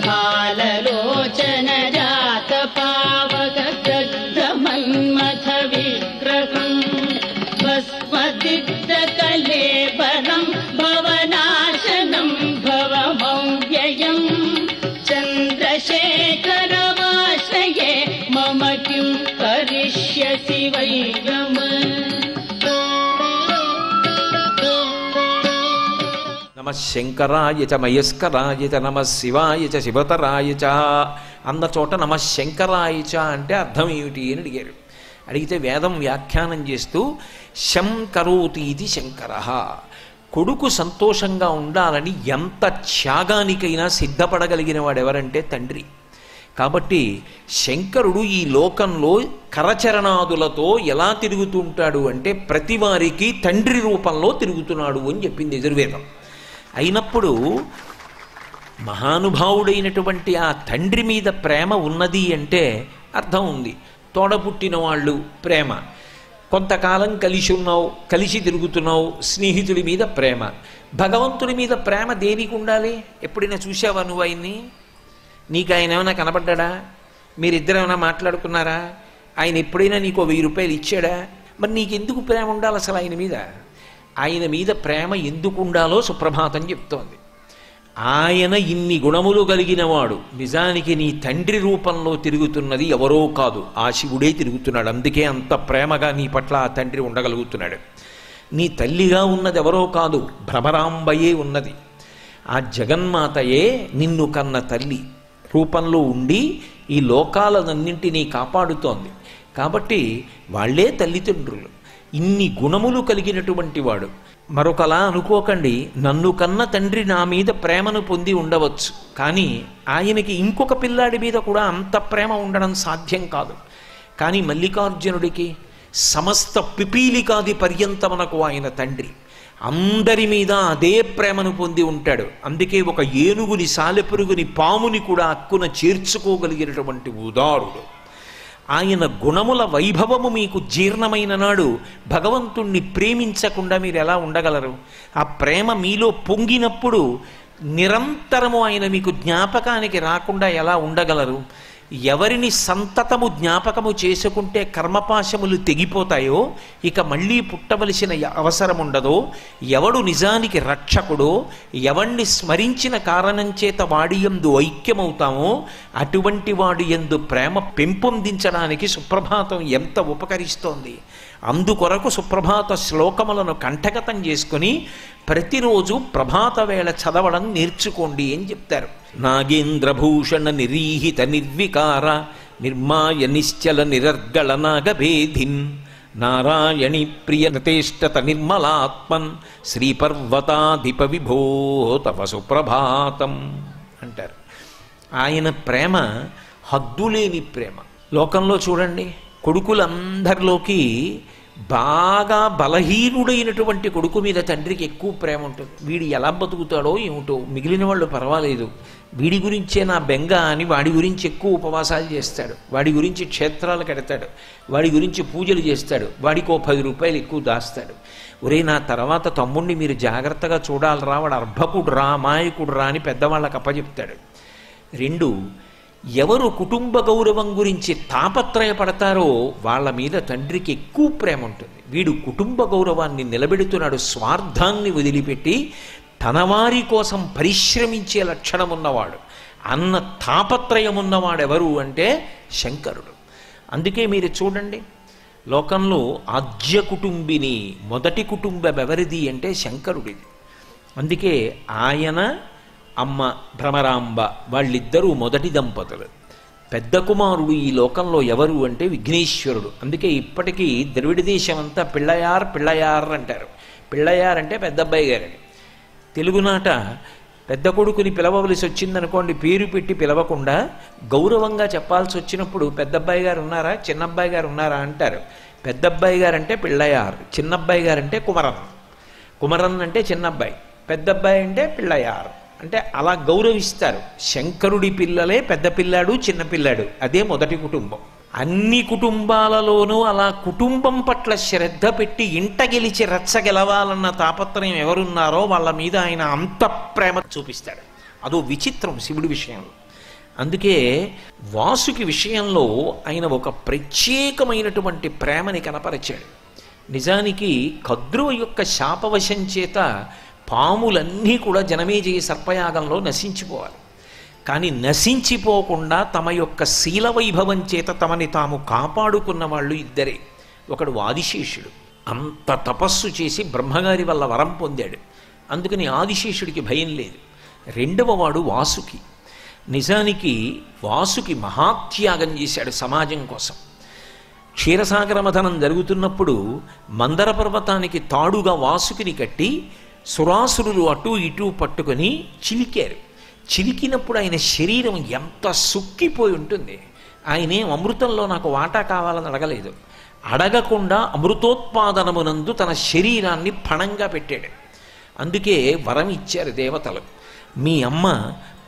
బాలలోచన జాత పావక దగ్ధ మన్మథ విగ్రహం భస్మదిగ్ధ కలేబరం భవనాశనం భవమవ్యయం చంద్రశేఖరవాశ్రయే మమ కిం కరిష్యసి వై రమ. నమ శంకరాయ చ మయస్కరాయ చ నమ శివాయ చ శివతరాయ చ అన్న చోట నమ శంకరాయ చ అంటే అర్థం ఏమిటి అని అడిగారు. అడిగితే వేదం వ్యాఖ్యానం చేస్తూ శం కరోతి ఇది శంకర, కొడుకు సంతోషంగా ఉండాలని ఎంత త్యాగానికైనా సిద్ధపడగలిగిన వాడు ఎవరంటే తండ్రి. కాబట్టి శంకరుడు ఈ లోకంలో కరచరణాదులతో ఎలా తిరుగుతుంటాడు అంటే ప్రతి వారికి తండ్రి రూపంలో తిరుగుతున్నాడు అని చెప్పింది యజుర్వేదం. అయినప్పుడు మహానుభావుడైనటువంటి ఆ తండ్రి మీద ప్రేమ ఉన్నది అంటే అర్థం ఉంది. తోడపుట్టిన వాళ్ళు ప్రేమ, కొంతకాలం కలిసి ఉన్నావు, కలిసి తిరుగుతున్నావు, స్నేహితుడి మీద ప్రేమ. భగవంతుడి మీద ప్రేమ దేనికి ఉండాలి? ఎప్పుడైనా చూసావా నువ్వు ఆయన్ని? నీకు ఆయన ఏమైనా కనపడ్డా? మీరిద్దరు ఏమైనా మాట్లాడుకున్నారా? ఆయన ఎప్పుడైనా నీకు 1000 రూపాయలు ఇచ్చాడా? మరి నీకెందుకు ప్రేమ ఉండాలి అసలు ఆయన మీద? ఆయన మీద ప్రేమ ఎందుకు ఉండాలో సుప్రభాతం చెప్తోంది. ఆయన ఇన్ని గుణములు కలిగినవాడు, నిజానికి నీ తండ్రి రూపంలో తిరుగుతున్నది ఎవరో కాదు, ఆ శివుడే తిరుగుతున్నాడు. అందుకే అంత ప్రేమగా నీ పట్ల ఆ తండ్రి ఉండగలుగుతున్నాడు. నీ తల్లిగా ఉన్నది ఎవరో కాదు, భ్రమరాంబయే ఉన్నది. ఆ జగన్మాతయే నిన్ను కన్న తల్లి రూపంలో ఉండి ఈ లోకాలన్నింటినీ కాపాడుతోంది. కాబట్టి వాళ్లే తల్లిదండ్రులు. ఇన్ని గుణములు కలిగినటువంటి వాడు. మరొకలా అనుకోకండి, నన్ను కన్న తండ్రి నా మీద ప్రేమను పొంది ఉండవచ్చు, కానీ ఆయనకి ఇంకొక పిల్లాడి మీద కూడా అంత ప్రేమ ఉండడం సాధ్యం కాదు. కానీ మల్లికార్జునుడికి సమస్త పిపీలికాది పర్యంతమునకు ఆయన తండ్రి, అందరి మీద అదే ప్రేమను పొంది ఉంటాడు. అందుకే ఒక ఏనుగుని, సాలెపురుగుని, పాముని కూడా అక్కున చేర్చుకోగలిగినటువంటి ఉదారుడు. ఆయన గుణముల వైభవము మీకు జీర్ణమైన నాడు భగవంతుణ్ణి ప్రేమించకుండా మీరు ఎలా ఉండగలరు? ఆ ప్రేమ మీలో పొంగినప్పుడు నిరంతరము ఆయన మీకు జ్ఞాపకానికి రాకుండా ఎలా ఉండగలరు? ఎవరిని సంతతము జ్ఞాపకము చేసుకుంటే కర్మపాశములు తెగిపోతాయో ఇక మళ్ళీ పుట్టవలసిన అవసరం ఉండదో, ఎవడు నిజానికి రక్షకుడో, ఎవణ్ణి స్మరించిన కారణం చేత వాడి యందు ఐక్యమవుతామో అటువంటి వాడి యందు ప్రేమ పెంపొందించడానికి సుప్రభాతం ఎంత ఉపకరిస్తోంది. అందుకొరకు సుప్రభాత శ్లోకములను కంఠగతం చేసుకుని ప్రతిరోజు ప్రభాత వేళ చదవడం నేర్చుకోండి అని చెప్తారు. నాగేంద్రభూషణ నిరీహిత నిర్వికార నిర్మాయ నిశ్చల నిరర్గళ నాగభేధిన్ నారాయణి ప్రియ నతేష్టత నిర్మలాత్మన్ శ్రీపర్వతాధిప విభో తవ సుప్రభాతం అంటారు. ఆయన ప్రేమ హద్దులేని ప్రేమ. లోకంలో చూడండి, కొడుకులందరిలోకి బాగా బలహీనుడైనటువంటి కొడుకు మీద తండ్రికి ఎక్కువ ప్రేమ ఉంటుంది. వీడు ఎలా బతుకుతాడో ఏమిటో, మిగిలిన వాళ్ళు పర్వాలేదు, వీడి గురించే నా బెంగ అని వాడి గురించి ఎక్కువ ఉపవాసాలు చేస్తాడు, వాడి గురించి క్షేత్రాలు కడతాడు, వాడి గురించి పూజలు చేస్తాడు, వాడికి 10 రూపాయలు ఎక్కువ దాస్తాడు. ఒరే, నా తర్వాత తమ్ముడిని మీరు జాగ్రత్తగా చూడాలరా, వాడు అర్భకుడురా, అమాయకుడురా అని పెద్దవాళ్ళకి అప్పచెప్తాడు. 2, ఎవరు కుటుంబ గౌరవం గురించి తాపత్రయపడతారో వాళ్ళ మీద తండ్రికి ఎక్కువ ప్రేమ ఉంటుంది. వీడు కుటుంబ గౌరవాన్ని నిలబెడుతున్నాడు, స్వార్థాన్ని వదిలిపెట్టి తనవారి కోసం పరిశ్రమించే లక్షణం ఉన్నవాడు, అన్న తాపత్రయం ఉన్నవాడు ఎవరు అంటే శంకరుడు. అందుకే మీరు చూడండి, లోకంలో ఆద్య కుటుంబిని, మొదటి కుటుంబం ఎవరిది అంటే శంకరుడిది. అందుకే ఆయన అమ్మ భ్రమరాంబ వాళ్ళిద్దరూ మొదటి దంపతులు. పెద్ద కుమారుడు ఈ లోకంలో ఎవరు అంటే విఘ్నేశ్వరుడు. అందుకే ఇప్పటికీ ద్రవిడ దేశం అంతా పిళ్ళయార్ పిళ్ళయార్ అంటారు. పిళ్ళయార్ అంటే పెద్దబ్బాయి గారని. తెలుగునాట పెద్ద కొడుకుని పిలవవలసి వచ్చిందనుకోండి, పేరు పెట్టి పిలవకుండా గౌరవంగా చెప్పాల్సి వచ్చినప్పుడు పెద్దబ్బాయి గారు ఉన్నారా, చిన్నబ్బాయి గారు ఉన్నారా అంటారు. పెద్దబ్బాయి గారంటే పిళ్ళయార్, చిన్నబ్బాయి గారంటే కుమరన్. కుమరన్ అంటే చిన్నబ్బాయి, పెద్దబ్బాయి అంటే పిళ్ళయార్. అంటే అలా గౌరవిస్తారు. శంకరుడి పిల్లలే పెద్ద పిల్లాడు, చిన్నపిల్లాడు, అదే మొదటి కుటుంబం. అన్ని కుటుంబాలలోనూ అలా కుటుంబం పట్ల శ్రద్ధ పెట్టి ఇంట గెలిచి రచ్చ గెలవాలన్న తాపత్రయం ఎవరున్నారో వాళ్ళ మీద ఆయన అంత ప్రేమ చూపిస్తాడు. అదో విచిత్రం శివుడి విషయంలో. అందుకే వాసుకి విషయంలో ఆయన ఒక ప్రత్యేకమైనటువంటి ప్రేమని కనపరిచాడు. నిజానికి కద్రువ యొక్క శాపవశం చేత పాములన్నీ కూడా జనమేజయ సర్పయాగంలో నశించిపోవాలి. కానీ నశించిపోకుండా తమ యొక్క శీలవైభవం చేత తమని తాము కాపాడుకున్న వాళ్ళు ఇద్దరే. ఒకడు ఆదిశేషుడు, అంత తపస్సు చేసి బ్రహ్మగారి వల్ల వరం పొందాడు, అందుకని ఆదిశేషుడికి భయం లేదు. రెండవ వాడు వాసుకి. నిజానికి వాసుకి మహాత్యాగం చేశాడు సమాజం కోసం. క్షీరసాగర మథనం జరుగుతున్నప్పుడు మందర పర్వతానికి తాడుగా వాసుకిని కట్టి సురాసురులు అటూ ఇటూ పట్టుకొని చిలికారు. చిలికినప్పుడు ఆయన శరీరం ఎంత సుక్కిపోయి ఉంటుంది. ఆయనేం అమృతంలో నాకు వాటా కావాలని అడగలేదు, అడగకుండా అమృతోత్పాదనమునందు తన శరీరాన్ని పణంగా పెట్టాడు. అందుకే వరం ఇచ్చారు దేవతలు, మీ అమ్మ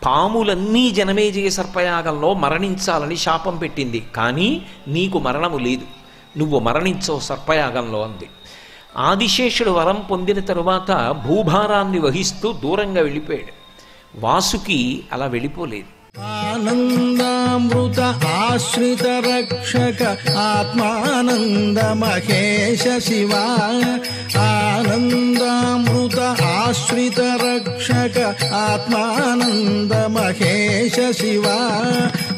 పాములన్నీ జనమేజయ సర్పయాగంలో మరణించాలని శాపం పెట్టింది, కానీ నీకు మరణము లేదు, నువ్వు మరణించవు సర్పయాగంలో అంది. ఆదిశేషుడు వరం పొందిన తరువాత భూభారాన్ని వహిస్తూ దూరంగా వెళ్ళిపోయాడు. వాసుకి అలా వెళ్ళిపోలేదు. ఆనందామృత ఆశ్రిత రక్షక ఆత్మానంద మహేశ శివ, ఆనందామృత ఆశ్రిత రక్షక ఆత్మానంద మహేశ శివ,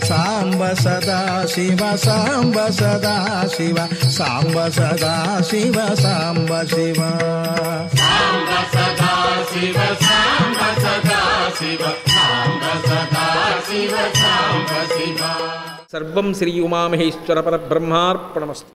సాంబ సదా శివ సాంబ సదా శివ, సాంబ సదా శివ సాంబ శివ, సాంబ సదా శివ సాంబ సదా శివ, సాంబ సదా శివ సాంబ శివ. సర్వం శ్రీ ఉమామహేశ్వర పరబ్రహ్మార్పణమస్తు.